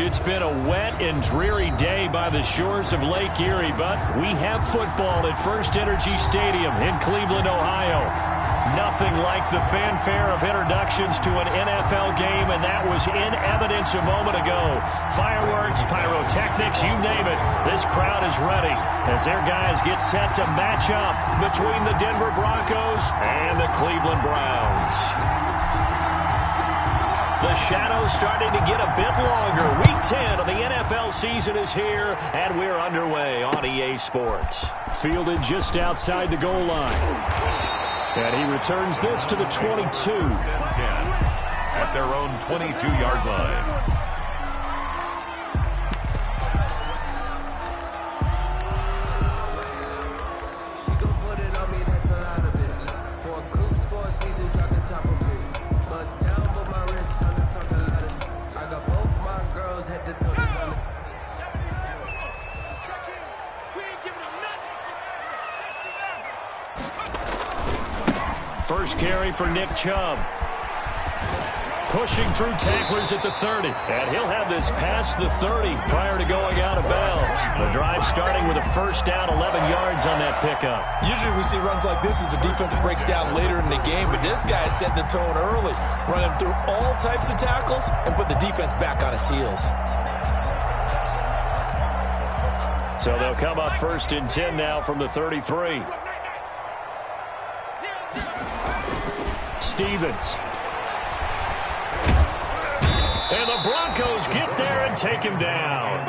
It's been a wet and dreary day by the shores of Lake Erie, but we have football at First Energy Stadium in Cleveland, Ohio. Nothing like the fanfare of introductions to an NFL game, and that was in evidence a moment ago. Fireworks, pyrotechnics, you name it. This crowd is ready as their guys get set to match up between the Denver Broncos and the Cleveland Browns. The shadow's starting to get a bit longer. Week 10 of the NFL season is here, and we're underway on EA Sports. Fielded just outside the goal line. And he returns this to the 22. At their own 22-yard line. First carry for Nick Chubb. Pushing through tacklers at the 30. And he'll have this past the 30 prior to going out of bounds. The drive starting with a first down, 11 yards on that pickup. Usually we see runs like this as the defense breaks down later in the game, but this guy is setting the tone early, running through all types of tackles and put the defense back on its heels. So they'll come up first and 10 now from the 33. Stevens. And the Broncos get there and take him down.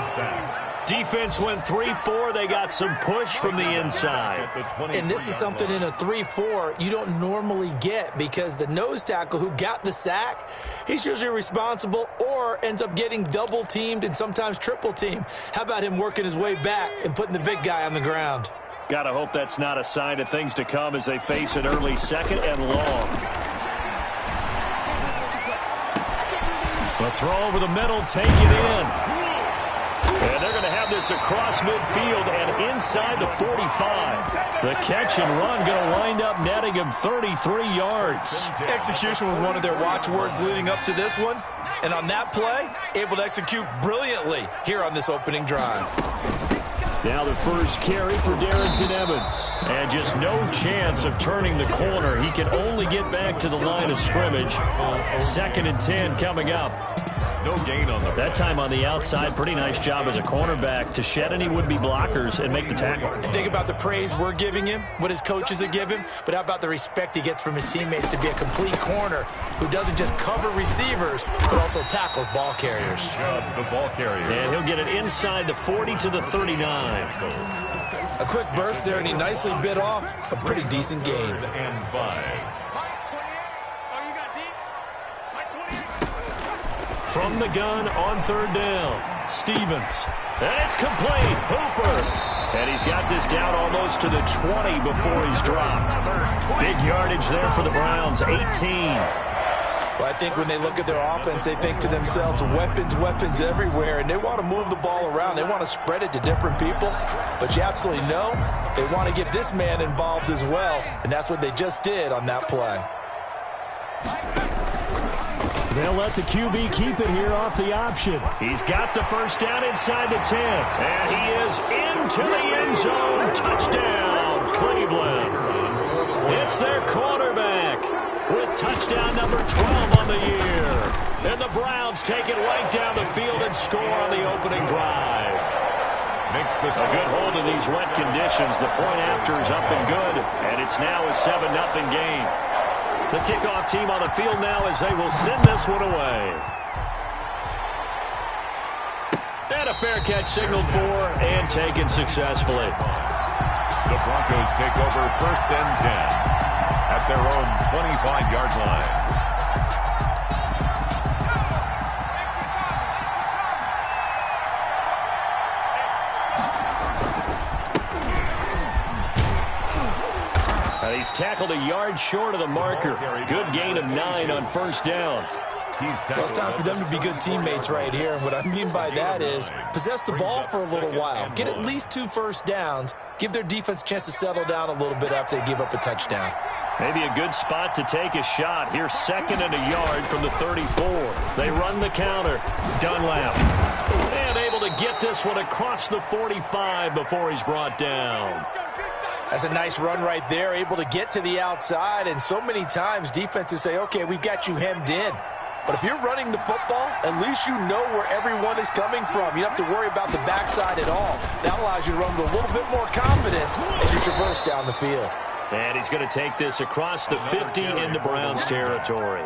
Defense went 3-4. They got some push from the inside. And this is something in a 3-4 you don't normally get because the nose tackle who got the sack, he's usually responsible or ends up getting double teamed and sometimes triple teamed. How about him working his way back and putting the big guy on the ground? Gotta hope that's not a sign of things to come as they face an early second and long. The throw over the middle, take it in. And they're going to have this across midfield and inside the 45. The catch and run going to wind up netting him 33 yards. Execution was one of their watchwords leading up to this one. And on that play, able to execute brilliantly here on this opening drive. Now the first carry for Darrington Evans. And just no chance of turning the corner. He can only get back to the line of scrimmage. Second and 10 coming up. No gain on the that time on the outside. Pretty nice job as a cornerback to shed any would-be blockers and make the tackle. Think about the praise we're giving him, what his coaches are giving, but how about the respect he gets from his teammates to be a complete corner who doesn't just cover receivers, but also tackles ball carriers. The ball carrier. And he'll get it inside the 40 to the 39. A quick burst there, and he nicely bit off a pretty decent gain. And 5. From the gun on third down, Stevens. And it's complete. Hooper. And he's got this down almost to the 20 before he's dropped. Big yardage there for the Browns, 18. Well, I think when they look at their offense, they think to themselves, weapons, weapons everywhere, and they want to move the ball around. They want to spread it to different people, but you absolutely know they want to get this man involved as well, and that's what they just did on that play. They'll let the QB keep it here off the option. He's got the first down inside the 10. And he is into the end zone. Touchdown, Cleveland. It's their quarterback with touchdown number 12 on the year. And the Browns take it right down the field and score on the opening drive. Makes this a good hold in these wet conditions. The point after is up and good. And it's now a 7-0 game. The kickoff team on the field now as they will send this one away. And a fair catch signaled for and taken successfully. The Broncos take over first and 10 at their own 25-yard line. He's tackled a yard short of the marker. Good gain of 9 on first down. Well, it's time for them to be good teammates right here. And what I mean by that is possess the ball for a little while. Get at least 2 first downs. Give their defense a chance to settle down a little bit after they give up a touchdown. Maybe a good spot to take a shot. Here's second and a yard from the 34. They run the counter. Dunlap this one across the 45 before he's brought down. That's a nice run right there, able to get to the outside, and so many times defenses say, okay, we've got you hemmed in. But if you're running the football, at least you know where everyone is coming from. You don't have to worry about the backside at all. That allows you to run with a little bit more confidence as you traverse down the field. And he's going to take this across the 50 into Browns territory.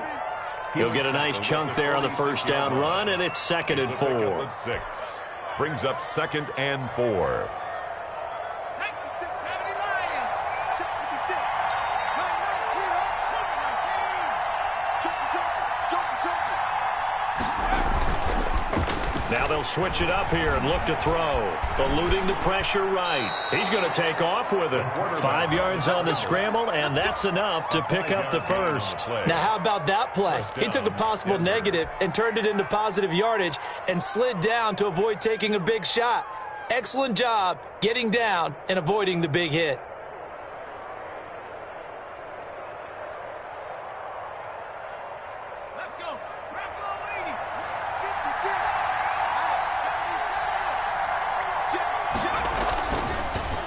He'll get a nice chunk there on the first down run, and it's 2nd and 4. 6. Brings up 2nd and 4. Now they'll switch it up here and look to throw. Eluding the pressure right. He's going to take off with it. 5 yards on the scramble, and that's enough to pick up the first. Now how about that play? He took a possible negative and turned it into positive yardage and slid down to avoid taking a big shot. Excellent job getting down and avoiding the big hit.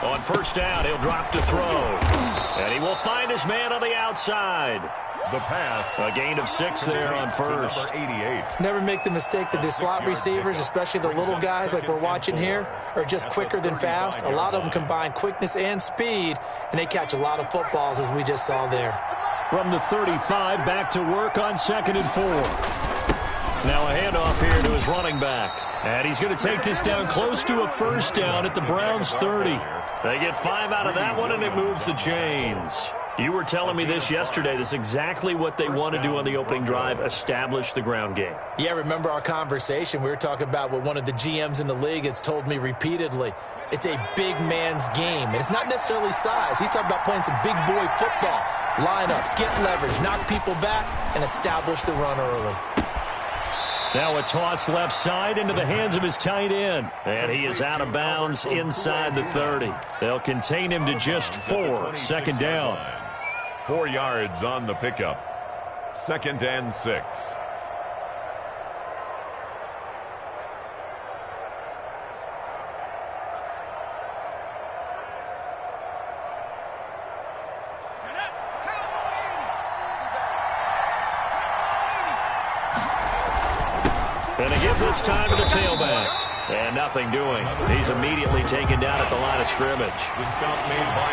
On first down, he'll drop to throw. And he will find his man on the outside. The pass. A gain of 6 there on first. Number 88. Never make the mistake that the slot receivers, especially the little guys like we're watching here, are just quicker than fast. A lot of them combine quickness and speed, and they catch a lot of footballs, as we just saw there. From the 35, back to work on 2nd and 4. Now a handoff here to his running back. And he's going to take this down close to a first down at the Browns' 30. They get 5 out of that one, and it moves the chains. You were telling me this yesterday. This is exactly what they want to do on the opening drive, establish the ground game. Yeah, remember our conversation? We were talking about what one of the GMs in the league has told me repeatedly. It's a big man's game, and it's not necessarily size. He's talking about playing some big boy football. Line up, get leverage, knock people back, and establish the run early. Now a toss left side into the hands of his tight end. And he is out of bounds inside the 30. They'll contain him to just 4. 2nd down. 4 yards on the pickup. 2nd and 6. And a give this time to the tailback. And nothing doing. He's immediately taken down at the line of scrimmage.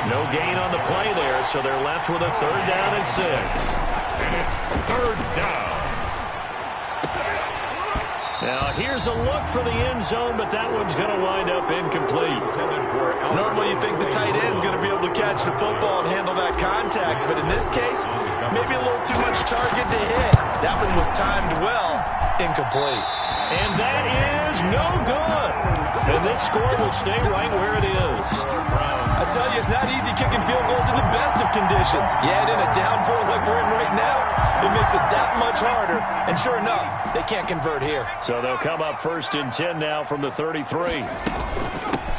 No gain on the play there, so they're left with a 3rd down and 6. And it's 3rd down. Now here's a look for the end zone, but that one's going to wind up incomplete. Normally you think the tight end's going to be able to catch the football and handle that contact, but in this case, maybe a little too much target to hit. That one was timed well. Incomplete. And that is no good. And this score will stay right where it is. I tell you, it's not easy kicking field goals in the best of conditions. You add in a downpour like we're in right now, it makes it that much harder. And sure enough, they can't convert here. So they'll come up 1st and 10 now from the 33.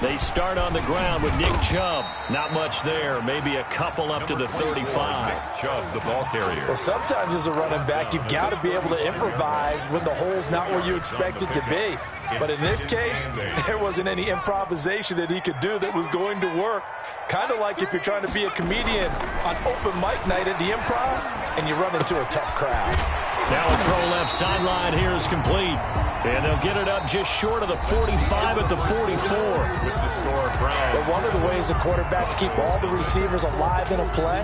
They start on the ground with Nick Chubb. Not much there. Maybe a couple up to the 35. Chubb, the ball carrier. Well, sometimes as a running back, you've got to be able to improvise when the hole's not where you expect it to be. But in this case, there wasn't any improvisation that he could do that was going to work. Kind of like if you're trying to be a comedian on open mic night at the Improv and you run into a tough crowd. Now a throw left sideline here is complete. And they'll get it up just short of the 45 at the 44. With the score, Brown. But one of the ways the quarterbacks keep all the receivers alive in a play,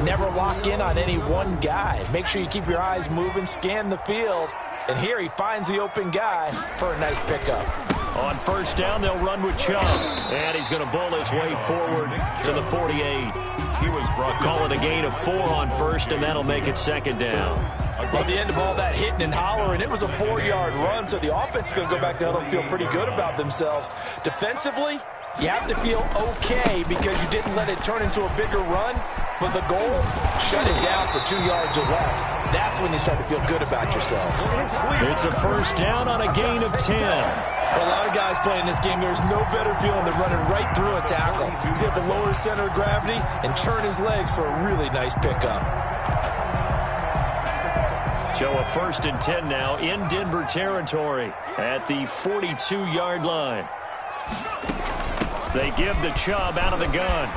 never lock in on any one guy. Make sure you keep your eyes moving, scan the field. And here he finds the open guy for a nice pickup. On first down, they'll run with Chubb. And he's going to bull his way forward to the 48. He was brought Call it a gain of 4 on first, and that'll make it 2nd down. Well, at the end of all that hitting and hollering, it was a 4-yard run, so the offense is going to go back to huddle and feel pretty good about themselves. Defensively, you have to feel okay because you didn't let it turn into a bigger run, but the goal, shut it down for 2 yards or less. That's when you start to feel good about yourselves. It's a first down on a gain of 10. For a lot of guys playing this game, there's no better feeling than running right through a tackle. He's able to lower his center of gravity and churn his legs for a really nice pickup. So a 1st and 10 now in Denver territory at the 42-yard line. They give the Chubb out of the gun.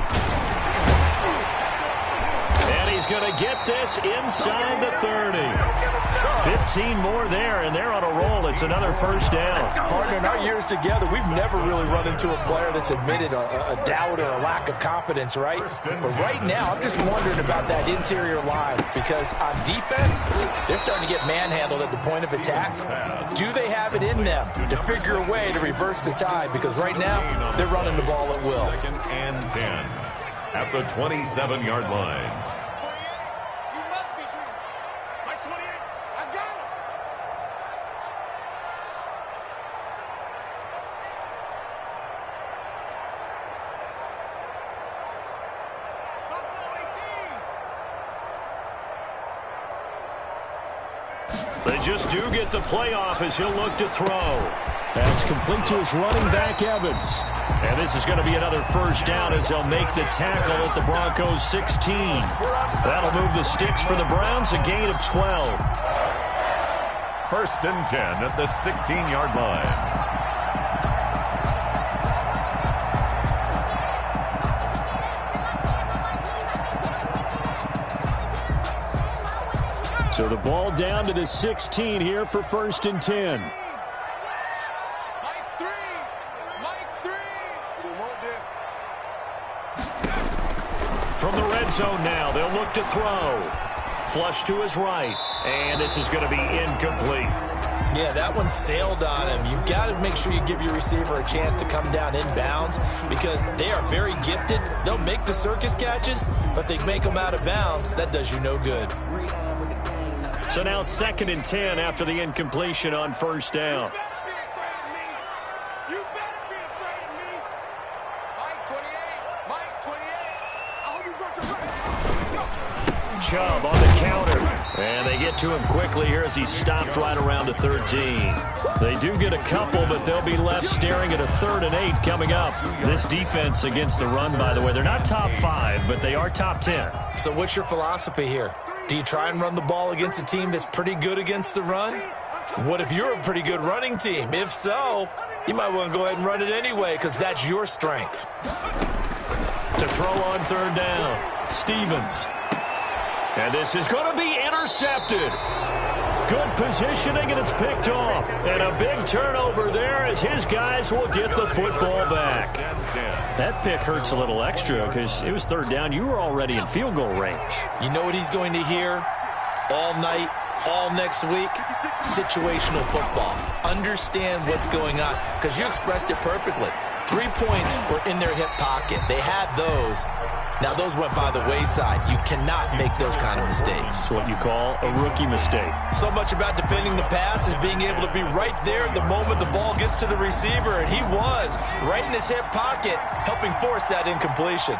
And he's going to get this inside the 30. 15 more there, and they're on a roll. It's another 1st down. Partner, in our years together, we've never really run into a player that's admitted a doubt or a lack of confidence, right? But right now, I'm just wondering about that interior line because on defense, they're starting to get manhandled at the point of attack. Do they have it in them to figure a way to reverse the tide? Because right now, they're running the ball at will. 2nd and 10 at the 27-yard line. They just do get the playoff as he'll look to throw. That's complete to his running back, Evans. And this is going to be another 1st down as they'll make the tackle at the Broncos 16. That'll move the sticks for the Browns, a gain of 12. 1st and 10 at the 16-yard line. So the ball down to the 16 here for 1st and 10. From the red zone now, they'll look to throw. Flush to his right, and this is going to be incomplete. Yeah, that one sailed on him. You've got to make sure you give your receiver a chance to come down inbounds because they are very gifted. They'll make the circus catches, but they make them out of bounds. That does you no good. So now 2nd and 10 after the incompletion on 1st down. Chubb on the counter. And they get to him quickly here as he stopped right around the 13. They do get a couple, but they'll be left staring at a 3rd and 8 coming up. This defense against the run, by the way, they're not top 5, but they are top 10. So what's your philosophy here? Do you try and run the ball against a team that's pretty good against the run? What if you're a pretty good running team? If so, you might want to go ahead and run it anyway because that's your strength. To throw on 3rd down, Stevens. And this is going to be intercepted. Good positioning, and it's picked off. And a big turnover there as his guys will get the football back. That pick hurts a little extra because it was 3rd down. You were already in field goal range. You know what he's going to hear all night, all next week? Situational football. Understand what's going on because you expressed it perfectly. 3 points were in their hip pocket. They had those. Now, those went by the wayside. You cannot make those kind of mistakes. It's what you call a rookie mistake. So much about defending the pass is being able to be right there at the moment the ball gets to the receiver, and he was right in his hip pocket, helping force that incompletion.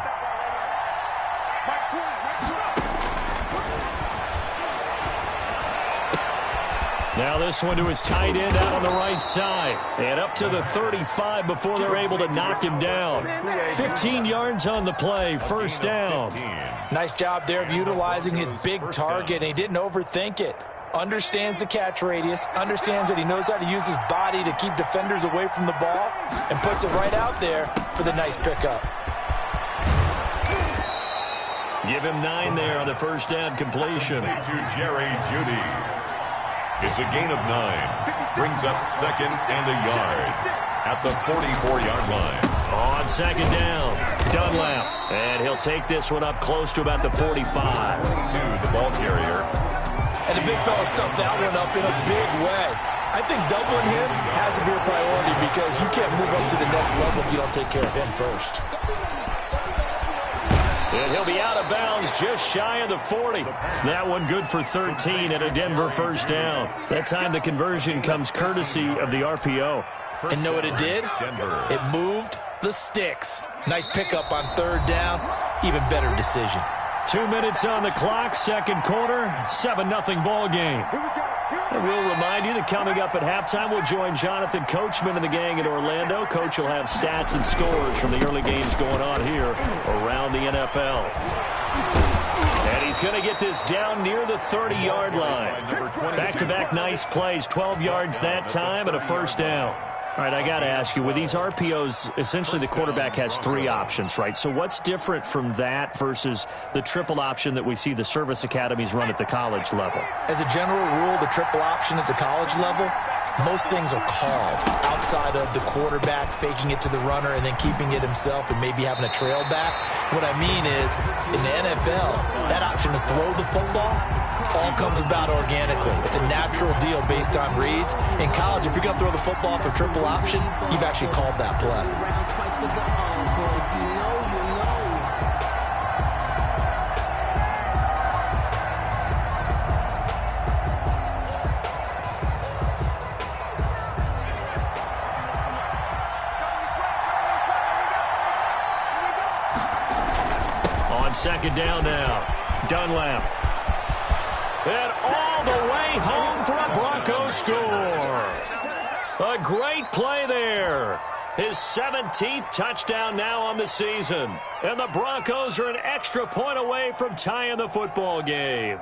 Now this one to his tight end out on the right side. And up to the 35 before they're able to knock him down. 15 yards on the play, 1st down. Nice job there of utilizing his big target. He didn't overthink it. Understands the catch radius. Understands that he knows how to use his body to keep defenders away from the ball. And puts it right out there for the nice pickup. Give him 9 there on the 1st down completion. To Jerry Jeudy. It's a gain of 9. Brings up 2nd and a yard at the 44-yard line. On 2nd down, Dunlap. And he'll take this one up close to about the 45. To the ball carrier. And the big fella stuffed that one up in a big way. I think doubling him has to be a priority because you can't move up to the next level if you don't take care of him first. And he'll be out of bounds just shy of the 40. That one good for 13 and a Denver 1st down. That time the conversion comes courtesy of the RPO. And know what it did? It moved the sticks. Nice pickup on 3rd down. Even better decision. 2 minutes on the clock, 2nd quarter, 7-0 ball game. Here we go. And we'll remind you that coming up at halftime, we'll join Jonathan Coachman and the gang in Orlando. Coach will have stats and scores from the early games going on here around the NFL. And he's going to get this down near the 30-yard line. Back-to-back nice plays, 12 yards that time and a first down. All right, I got to ask you, with these RPOs, essentially the quarterback has three options, right? So what's different from that versus the triple option that we see the service academies run at the college level? As a general rule, the triple option at the college level, most things are called outside of the quarterback faking it to the runner and then keeping it himself and maybe having a trail back. What I mean is, in the NFL, that option to throw the football all comes about organically. It's a natural deal based on reads. In college, if you're going to throw the football for triple option, you've actually called that play. On second down now, Dunlap. And all the way home for a Broncos score. A great play there. His 17th touchdown now on the season. And the Broncos are an extra point away from tying the football game.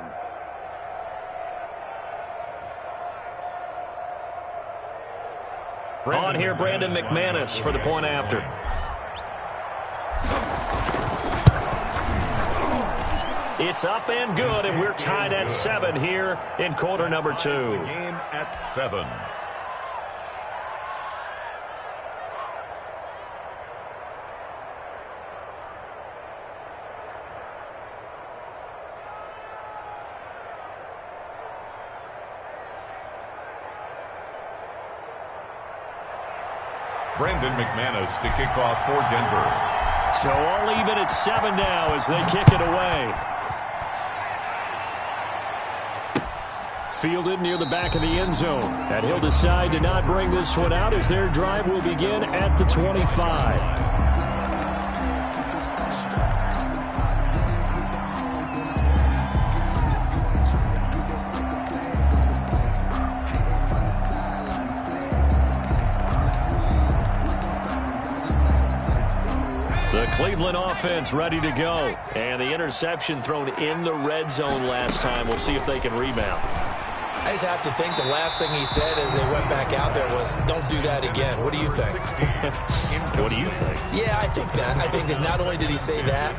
On here, Brandon McManus for the point after. It's up and good, and we're tied at 7 here in quarter number 2. Game at 7. Brandon McManus to kick off for Denver. So all even at 7 now as they kick it away. Fielded near the back of the end zone. And he'll decide to not bring this one out as their drive will begin at the 25. The Cleveland offense ready to go. And the interception thrown in the red zone last time. We'll see if they can rebound. I just have to think the last thing he said as they went back out there was, don't do that again. What do you think? What do you think? Yeah, I think that. I think that not only did he say that,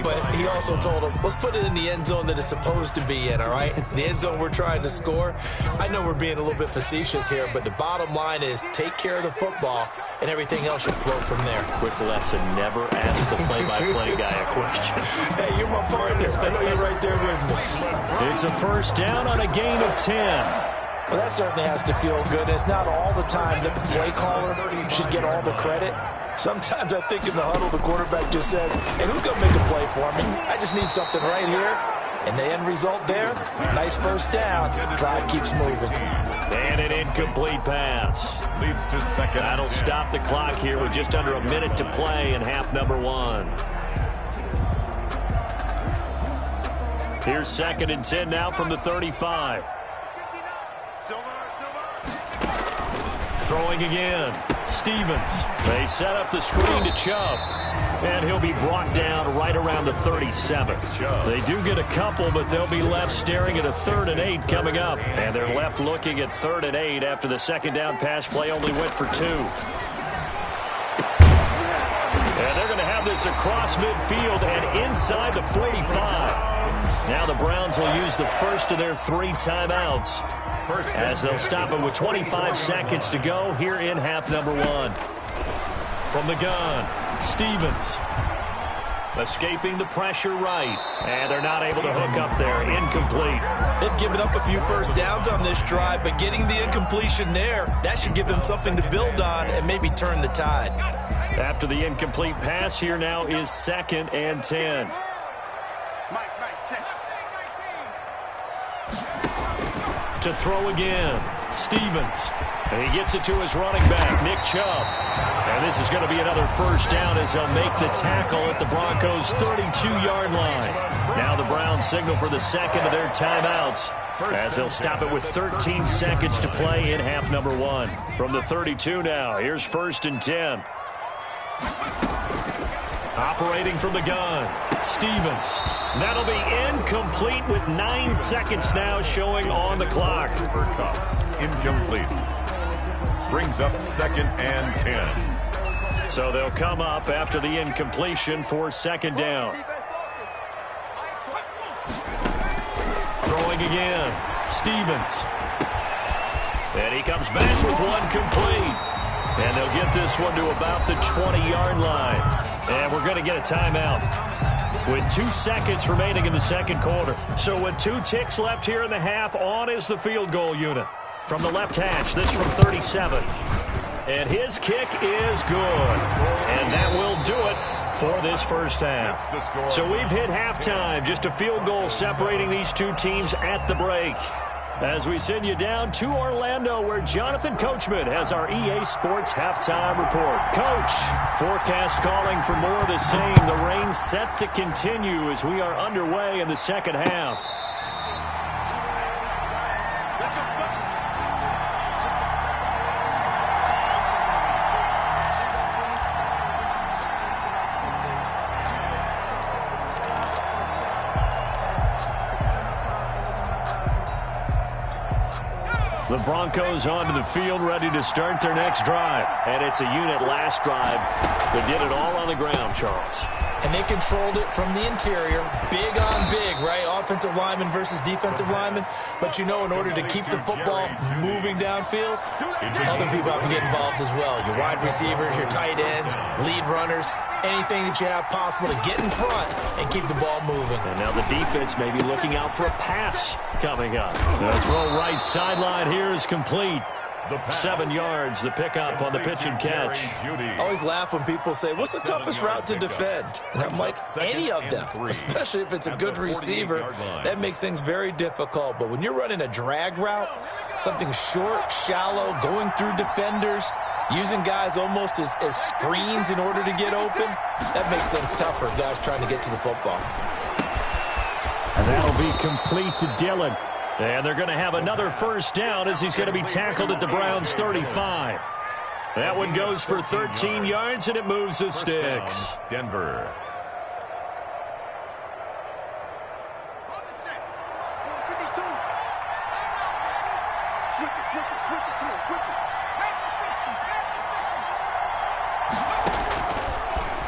but he also told him, let's put it in the end zone that it's supposed to be in, all right? The end zone we're trying to score. I know we're being a little bit facetious here, but the bottom line is take care of the football, and everything else should flow from there. Quick lesson, never ask the play-by-play guy a question. Hey, you're my partner. I know you're right there with me. It's a first down on a gain of 10. Well, that certainly has to feel good. It's not all the time that the play caller should get all the credit. Sometimes I think in the huddle, the quarterback just says, hey, who's going to make a play for me? I just need something right here. And the end result there, nice first down. Drive keeps moving. And an incomplete pass. Leads to second. That'll stop the clock here with just under a minute to play in half number 1. Here's second and 10 now from the 35. Throwing again. Stevens. They set up the screen to Chubb. And he'll be brought down right around the 37. They do get a couple, but they'll be left staring at a 3rd and 8 coming up. And they're left looking at 3rd and 8 after the second down pass play only went for 2. And they're going to have this across midfield and inside the 45. Now the Browns will use the first of their 3 timeouts as they'll stop it with 25 seconds to go here in half number 1. From the gun, Stevens. Escaping the pressure right. And they're not able to hook up there. Incomplete. They've given up a few first downs on this drive, but getting the incompletion there, that should give them something to build on and maybe turn the tide. After the incomplete pass, here now is 2nd and 10. To throw again, Stevens. And he gets it to his running back, Nick Chubb. And this is going to be another first down as they'll make the tackle at the Broncos' 32-yard line. Now the Browns signal for the second of their timeouts. as they'll stop it with 13 seconds to play in half number 1. From the 32 now, here's 1st and 10. Operating from the gun, Stevens. That'll be incomplete with 9 seconds now showing on the clock. Incomplete. Brings up 2nd and 10. So they'll come up after the incompletion for 2nd down. Throwing again, Stevens. And he comes back with one complete. And they'll get this one to about the 20-yard line. And we're going to get a timeout with 2 seconds remaining in the 2nd quarter. So with 2 ticks left here in the half, on is the field goal unit. From the left hash, this from 37. And his kick is good. And that will do it for this first half. So we've hit halftime. Just a field goal separating these 2 teams at the break. As we send you down to Orlando, where Jonathan Coachman has our EA Sports Halftime Report. Coach, forecast calling for more of the same. The rain set to continue as we are underway in the 2nd half. The Broncos onto the field, ready to start their next drive. And it's a unit last drive that did it all on the ground, Charles. And they controlled it from the interior. Big on big, right? Offensive lineman versus defensive lineman. But you know, in order to keep the football moving downfield, other people have to get involved as well. Your wide receivers, your tight ends, lead runners, anything that you have possible to get in front and keep the ball moving. And now the defense may be looking out for a pass coming up. The throw right sideline here is complete. 7 yards, the pickup on the pitch and catch. I always laugh when people say, what's the toughest route to defend? And I'm like, any of them, especially if it's a good receiver. That makes things very difficult. But when you're running a drag route, something short, shallow, going through defenders, using guys almost as screens in order to get open, that makes things tougher, guys trying to get to the football. And that'll be complete to Dillon. And they're going to have another first down as he's going to be tackled at the Browns' 35. That one goes for 13 yards, and it moves the sticks. Denver.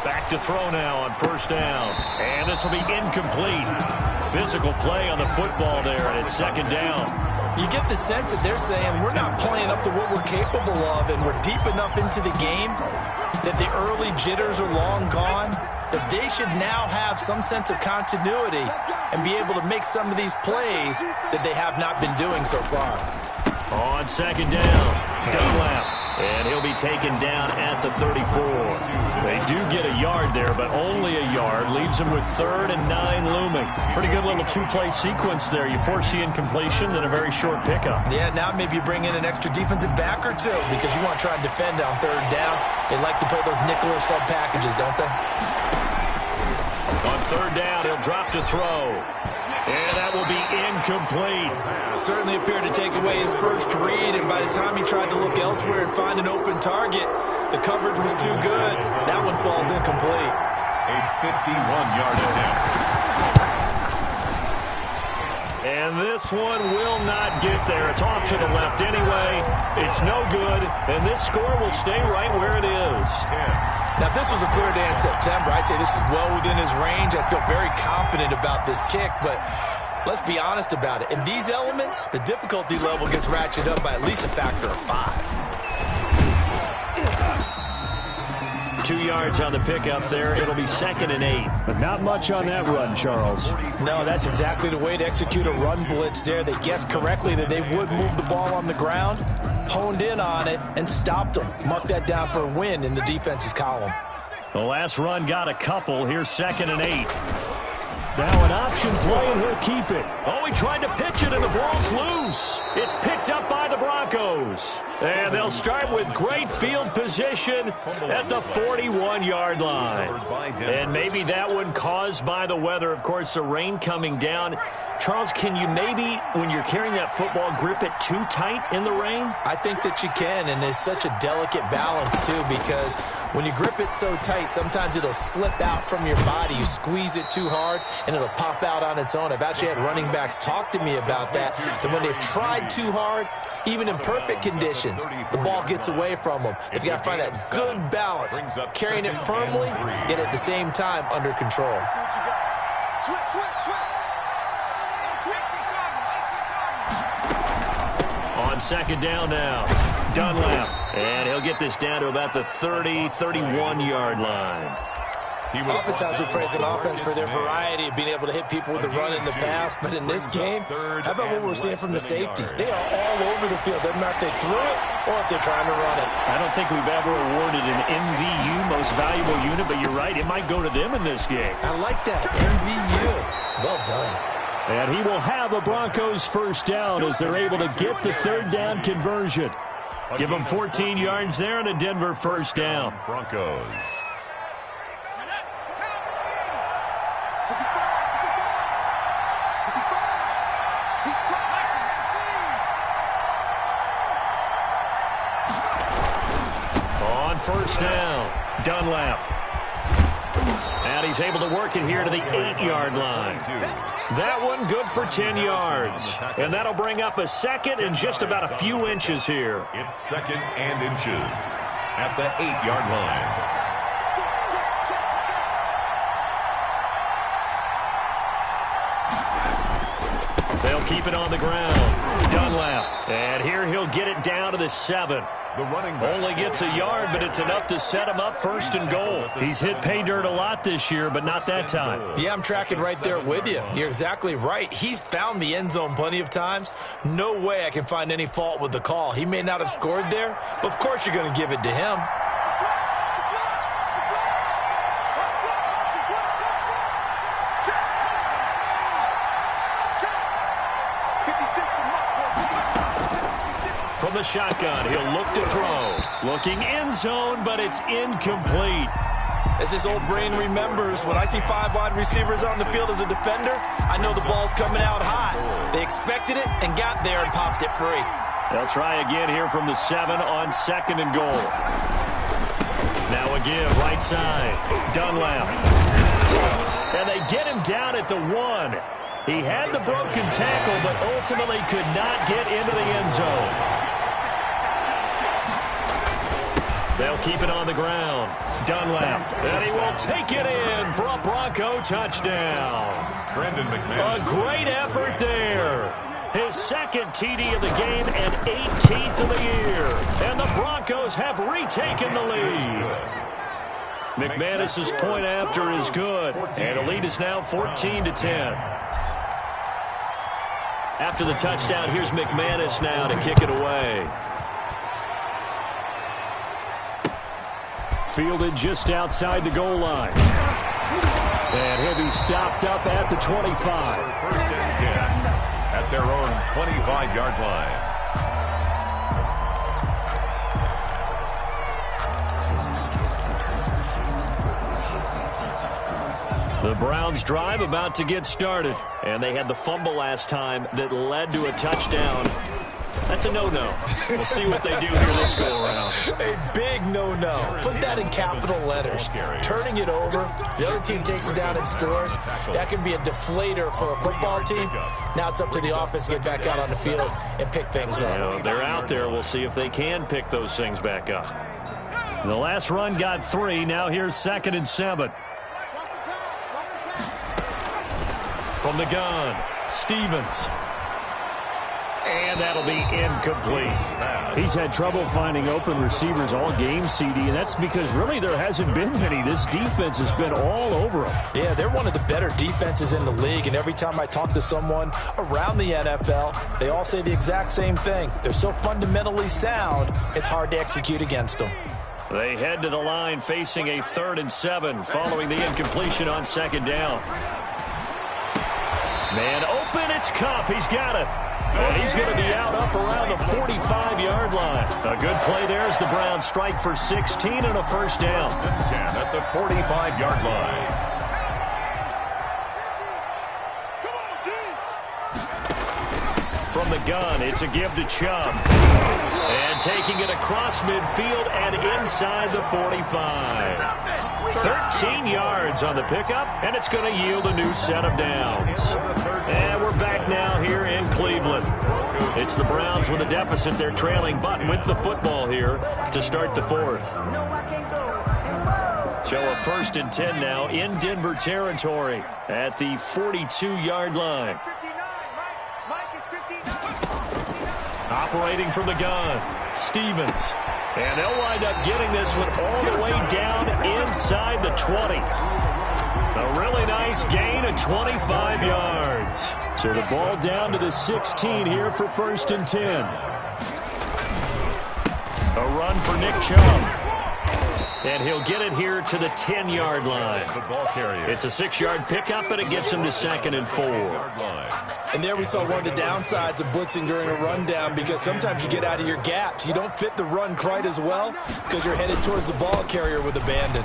Back to throw now on first down. And this will be incomplete. Physical play on the football there, and it's 2nd down. You get the sense that they're saying we're not playing up to what we're capable of, and we're deep enough into the game that the early jitters are long gone, that they should now have some sense of continuity and be able to make some of these plays that they have not been doing so far. On 2nd down, Dunlap. And he'll be taken down at the 34. They do get a yard there, but only a yard. Leaves them with 3rd and 9 looming. Pretty good little 2-play sequence there. You force the incompletion, then a very short pickup. Yeah, now maybe you bring in an extra defensive back or two because you want to try and defend on 3rd down. They like to play those nickel or sub packages, don't they? On 3rd down, he'll drop to throw. And that will be incomplete. Certainly appeared to take away his first read, and by the time he tried to look elsewhere and find an open target, the coverage was too good. That one falls incomplete. A 51-yard attempt. And this one will not get there. It's off to the left anyway. It's no good, and this score will stay right where it is. Now, if this was a clear day in September, I'd say this is well within his range. I feel very confident about this kick, but let's be honest about it. In these elements, the difficulty level gets ratcheted up by at least a factor of 5. 2 yards on the pickup there. It'll be 2nd and 8. But not much on that run, Charles. No, that's exactly the way to execute a run blitz there. They guessed correctly that they would move the ball on the ground, honed in on it, and stopped them. Mark that down for a win in the defense's column. The last run got a couple. Here's 2nd and 8. Now an option play, and he'll keep it. Oh, he tried to pitch it, and the ball's loose. It's picked up by the Broncos. And they'll start with great field position at the 41-yard line. And maybe that one caused by the weather. Of course, the rain coming down Charles, can you maybe, when you're carrying that football, grip it too tight in the rain? I think that you can, and it's such a delicate balance, too, because when you grip it so tight, sometimes it'll slip out from your body. You squeeze it too hard, and it'll pop out on its own. I've actually had running backs talk to me about that when they've tried too hard, even in perfect conditions, the ball gets away from them. They've got to find that good balance, carrying it firmly, yet at the same time under control. On second down now, Dunlap. And he'll get this down to about the 30, 31-yard line. Oftentimes we praise an offense for their variety of being able to hit people with the run and the pass, but in this game, how about what we're seeing from the safeties? They are all over the field. Doesn't matter if they threw it or if they're trying to run it. I don't think we've ever awarded an MVU, most valuable unit, but you're right, it might go to them in this game. I like that, MVU. Well done. And he will have a Broncos first down as they're able to get the third down conversion. Give them 14 yards there and a Denver first down. Broncos. On first down, Dunlap. And he's able to work it here to the 8-yard line. That one good for 10 yards. And that'll bring up a second and just about a few inches here. It's second and inches at the 8-yard line. They'll keep it on the ground. Dunlap. And here he'll get it down to the 7. The running back only gets a yard, but it's enough to set him up first and goal. He's hit pay dirt a lot this year, but not that time. Yeah, I'm tracking right there with you. You're exactly right. He's found the end zone plenty of times. No way I can find any fault with the call. He may not have scored there, but of course you're going to give it to him. From the shotgun, he'll look to throw. Looking end zone, but it's incomplete. As his old brain remembers, when I see 5 wide receivers on the field as a defender, I know the ball's coming out high. They expected it and got there and popped it free. They'll try again here from the 7 on second and goal. Now again, right side, Dunlap. And they get him down at the 1. He had the broken tackle, but ultimately could not get into the end zone. They'll keep it on the ground. Dunlap. And he will take it in for a Bronco touchdown. Brandon McMahon. A great effort there. His second TD of the game and 18th of the year. And the Broncos have retaken the lead. McManus's point after is good. And the lead is now 14-10. After the touchdown, here's McManus now to kick it away. Fielded just outside the goal line. And he'll be stopped up at the 25. First and 10 at their own 25-yard line. The Browns drive about to get started. And they had the fumble last time that led to a touchdown. That's a no-no. We'll see what they do here this go-around. A big no-no. Put that in capital letters. Turning it over, the other team takes it down and scores. That can be a deflator for a football team. Now it's up to the offense to get back out on the field and pick things up. You know, they're out there. We'll see if they can pick those things back up. The last run got 3. Now here's second and 7. From the gun, Stevens. And that'll be incomplete. He's had trouble finding open receivers all game, CD, and that's because really there hasn't been many. This defense has been all over them. Yeah, they're one of the better defenses in the league, and every time I talk to someone around the NFL, they all say the exact same thing. They're so fundamentally sound, it's hard to execute against them. They head to the line facing a 3rd and 7 following the incompletion on second down. Man open, it's Cup. He's got it. And he's going to be out up around the 45-yard line. A good play there as the Browns strike for 16 and a first down. 10 at the 45-yard line. the gun. It's a give to Chubb. And taking it across midfield and inside the 45. 13 yards on the pickup, and it's going to yield a new set of downs. And we're back now here in Cleveland. It's the Browns with a deficit. They're trailing, but with the football here to start the fourth. So a 1st and 10 now in Denver territory at the 42-yard line. Operating from the gun, Stevens. And they'll wind up getting this one all the way down inside the 20. A really nice gain of 25 yards. So the ball down to the 16 here for 1st and 10. A run for Nick Chubb. And he'll get it here to the 10-yard line. It's a 6-yard pickup, and it gets him to 2nd and 4. And there we saw one of the downsides of blitzing during a rundown, because sometimes you get out of your gaps. You don't fit the run quite as well because you're headed towards the ball carrier with abandon.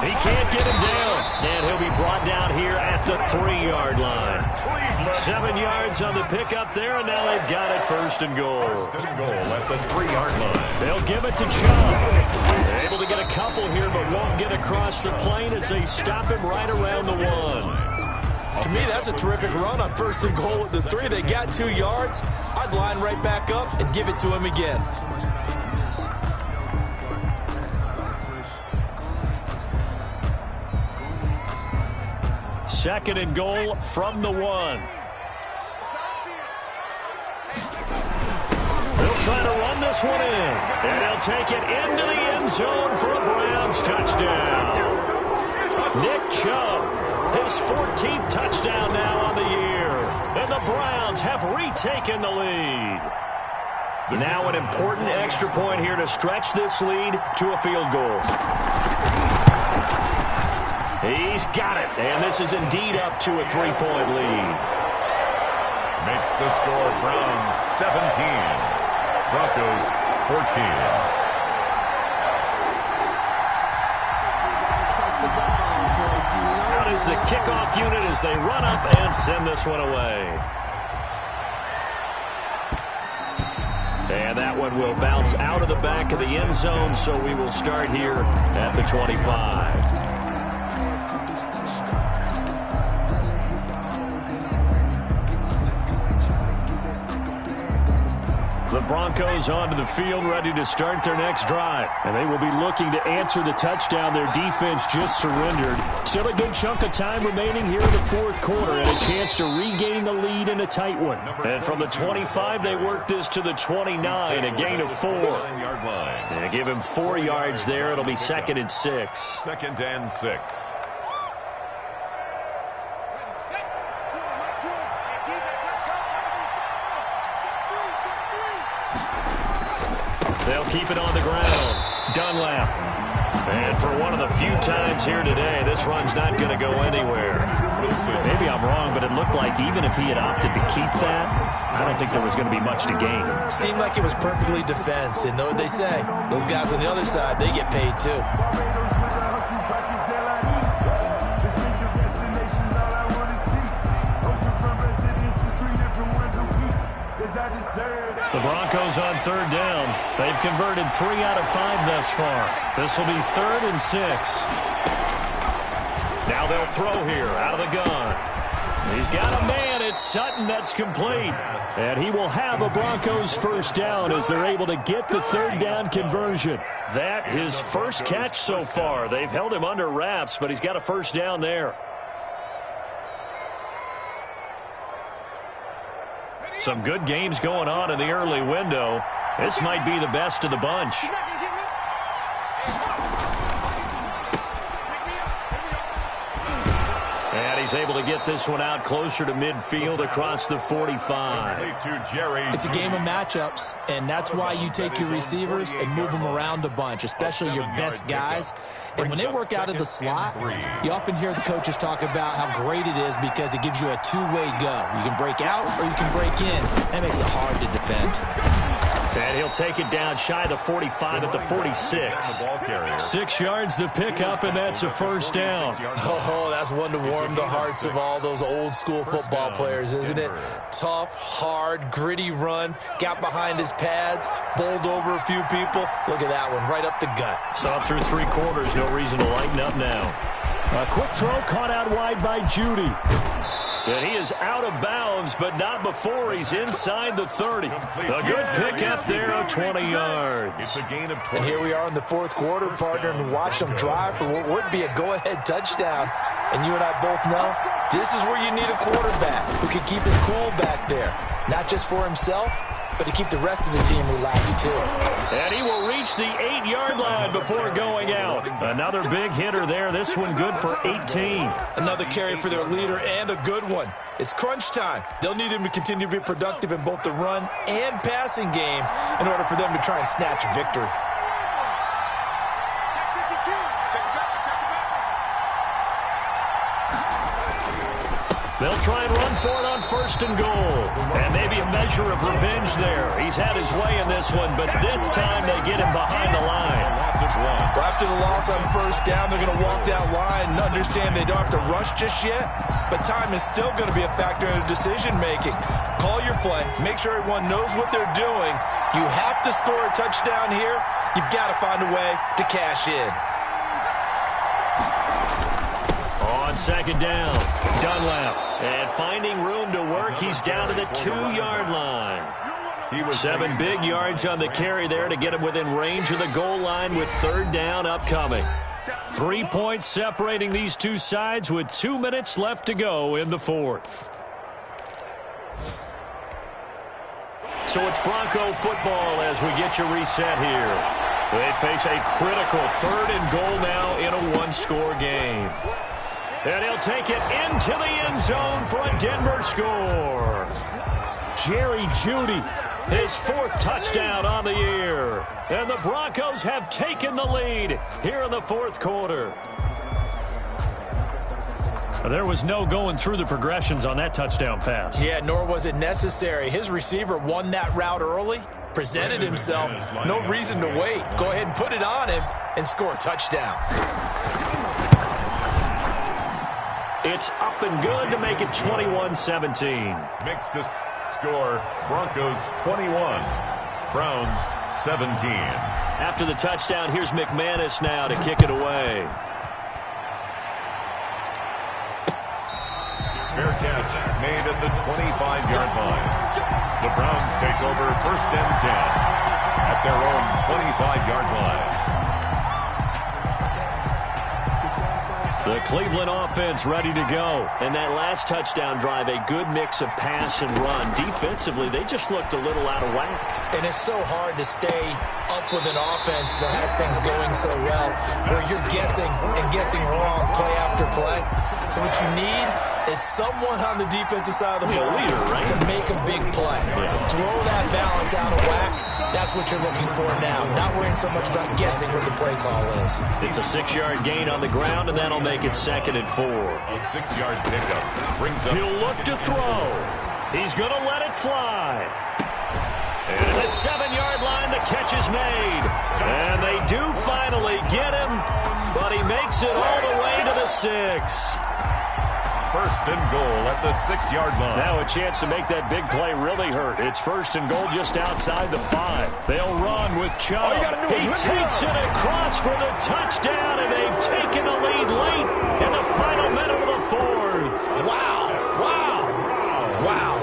He can't get him down, and he'll be brought down here at the 3-yard line. 7 yards on the pickup there, and now they've got it 1st and goal. 1st and goal at the 3-yard line. They'll give it to Chubb. They're able to get a couple here, but won't get across the plane as they stop him right around the 1. To me, that's a terrific run on 1st and goal at the 3. They got 2 yards. I'd line right back up and give it to him again. Second and goal from the 1. They'll try to run this one in, and he'll take it into the end zone for a Browns touchdown. Nick Chubb, his 14th touchdown now on the year, and the Browns have retaken the lead. Now an important extra point here to stretch this lead to a field goal. He's got it, and this is indeed up to a 3-point lead. Makes the score Browns 17, Broncos 14. Out is the kickoff unit as they run up and send this one away. And that one will bounce out of the back of the end zone, so we will start here at the 25. The Broncos onto the field, ready to start their next drive. And they will be looking to answer the touchdown their defense just surrendered. Still a good chunk of time remaining here in the 4th quarter, and a chance to regain the lead in a tight one. And from the 25, they work this to the 29, a gain of 4. And give him 4 yards there. It'll be 2nd and 6. 2nd and 6. They'll keep it on the ground. Dunlap. And for one of the few times here today, this run's not going to go anywhere. Maybe I'm wrong, but it looked like even if he had opted to keep that, I don't think there was going to be much to gain. Seemed like it was perfectly defense. And know what they say? Those guys on the other side, they get paid too. The Broncos on 3rd down. They've converted 3 out of 5 thus far. This will be 3rd and 6. Now they'll throw here out of the gun. He's got a man. It's Sutton that's complete. And he will have a Broncos 1st down as they're able to get the 3rd down conversion. That his first catch so far. They've held him under wraps, but he's got a 1st down there. Some good games going on in the early window. This might be the best of the bunch. And he's able to get this one out closer to midfield across the 45. It's a game of matchups, and that's why you take your receivers and move them around a bunch, especially your best guys. And when they work out of the slot, you often hear the coaches talk about how great it is because it gives you a two-way go. You can break out or you can break in. That makes it hard to defend. And he'll take it down shy of the 45 at the 46. 6 yards the pickup, and that's a first down. Oh, that's one to warm the hearts of all those old school football players, isn't it? Tough, hard, gritty run, got behind his pads, bowled over a few people. Look at that one, right up the gut. Saw through 3 quarters, no reason to lighten up now. A quick throw caught out wide by Judy. And he is out of bounds, but not before he's inside the 30. A good pickup there of 20 yards. It's a gain of 20. And here we are in the fourth quarter, partner, and watch them drive for what would be a go-ahead touchdown. And you and I both know this is where you need a quarterback who can keep his cool back there, not just for himself, but to keep the rest of the team relaxed too. And he will reach the 8-yard line before going out. Another big hitter there. This one good for 18. Another carry for their leader and a good one. It's crunch time. They'll need him to continue to be productive in both the run and passing game in order for them to try and snatch a victory. They'll try and run for it on 1st and goal. And maybe a measure of revenge there. He's had his way in this one, but this time they get him behind the line. Well, after the loss on 1st down, they're going to walk that line and understand they don't have to rush just yet. But time is still going to be a factor in decision-making. Call your play. Make sure everyone knows what they're doing. You have to score a touchdown here. You've got to find a way to cash in. On 2nd down, Dunlap. And finding room to work, he's down to the 2-yard line. 7 big yards on the carry there to get him within range of the goal line with 3rd down upcoming. 3 points separating these two sides with 2 minutes left to go in the 4th. So it's Bronco football as we get you reset here. They face a critical 3rd and goal now in a 1-score game. And he'll take it into the end zone for a Denver score. Jerry Jeudy, his 4th touchdown on the year. And the Broncos have taken the lead here in the 4th quarter. There was no going through the progressions on that touchdown pass. Yeah, nor was it necessary. His receiver won that route early, presented himself. No reason to wait. Go ahead and put it on him and score a touchdown. It's up and good to make it 21-17. Makes the score Broncos 21, Browns 17. After the touchdown, here's McManus now to kick it away. Fair catch made at the 25-yard line. The Browns take over 1st and 10 at their own 25-yard line. The Cleveland offense ready to go. And that last touchdown drive, a good mix of pass and run. Defensively, they just looked a little out of whack. And it's so hard to stay up with an offense that has things going so well, where you're guessing and guessing wrong play after play. So what you need is someone on the defensive side of the ball to make a big play. Throw that balance out of whack. That's what you're looking for now. Not worrying so much about guessing what the play call is. It's a 6-yard gain on the ground, and that'll make it 2nd and 4. A 6-yard pickup brings up. He'll look to throw. He's going to let it fly. And at the 7-yard line, the catch is made. And they do finally get him, but he makes it all the way to the 6. 1st and goal at the 6-yard line. Now a chance to make that big play really hurt. It's 1st and goal just outside the 5. They'll run with Chubb. He takes it across for the touchdown, and they've taken the lead late in the final minute of the 4th. Wow.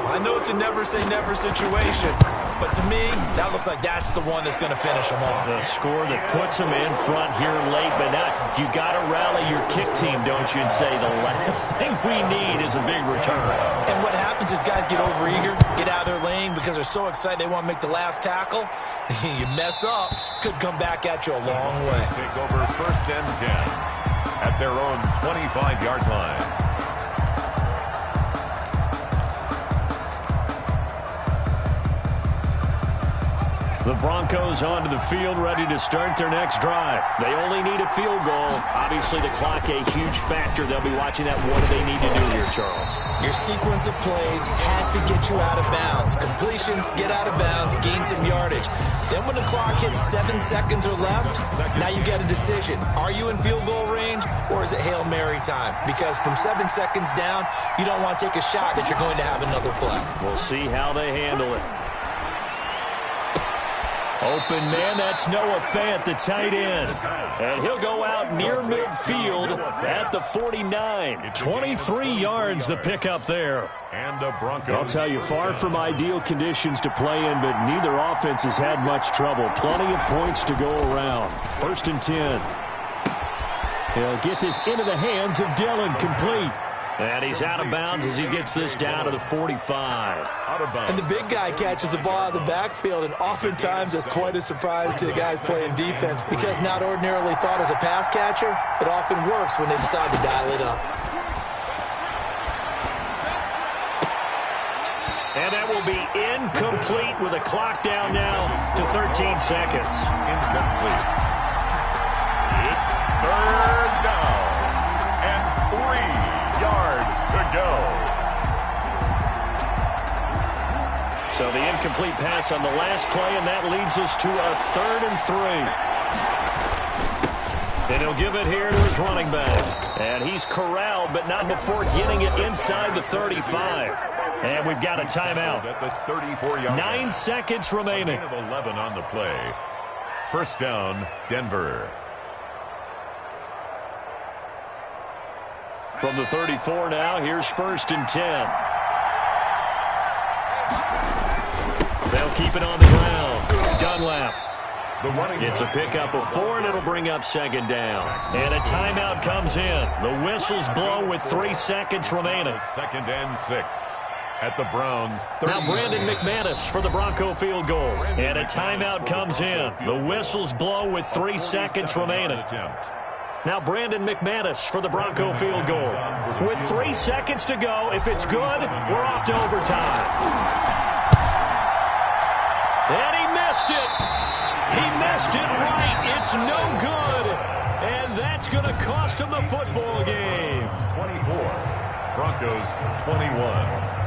I know it's a never-say-never situation, but to me, that looks like that's the one that's going to finish them off. The score that puts them in front here late, but now you got to rally your kick team, don't you, and say the last thing we need is a big return. And what happens is guys get overeager, get out of their lane because they're so excited they want to make the last tackle. You mess up, could come back at you a long way. Take over 1st and 10 at their own 25-yard line. The Broncos onto the field, ready to start their next drive. They only need a field goal. Obviously, the clock a huge factor. They'll be watching that. What do they need to do here, Charles? Your sequence of plays has to get you out of bounds. Completions, get out of bounds, gain some yardage. Then when the clock hits 7 seconds or left, now you get a decision. Are you in field goal range, or is it Hail Mary time? Because from 7 seconds down, you don't want to take a shot that you're going to have another play. We'll see how they handle it. Open man, that's Noah Fant, the tight end. And he'll go out near midfield at the 49. 23 yards the pickup there. And the Broncos. I'll tell you, far from ideal conditions to play in, but neither offense has had much trouble. Plenty of points to go around. 1st and 10. He'll get this into the hands of Dillon, complete. And he's out of bounds as he gets this down to the 45. Out of bounds. And the big guy catches the ball out of the backfield, and oftentimes that's quite a surprise to the guys playing defense, because not ordinarily thought as a pass catcher, it often works when they decide to dial it up. And that will be incomplete with a clock down now to 13 seconds. Incomplete. It's 3rd down and 3 yards to go. So the incomplete pass on the last play, and that leads us to a 3rd and 3. And he'll give it here to his running back. And he's corralled, but not before getting it inside the 35. And we've got a timeout. At the 34-yard 9 seconds remaining. Of 11 on the play. 1st down, Denver. From the 34 now, here's 1st and 10. They'll keep it on the ground. Dunlap. It's a pickup of 4, and it'll bring up 2nd down. And a timeout comes in. The whistles blow with 3 seconds remaining. 2nd and 6 at the Browns. 30. Now Brandon McManus for the Bronco field goal. And a timeout comes in. The whistles blow with 3 seconds remaining. Now Brandon McManus for the Bronco field goal. With 3 seconds to go, if it's good, we're off to overtime. And he missed it. He missed it right. It's no good. And that's going to cost him the football game. 24. Broncos 21.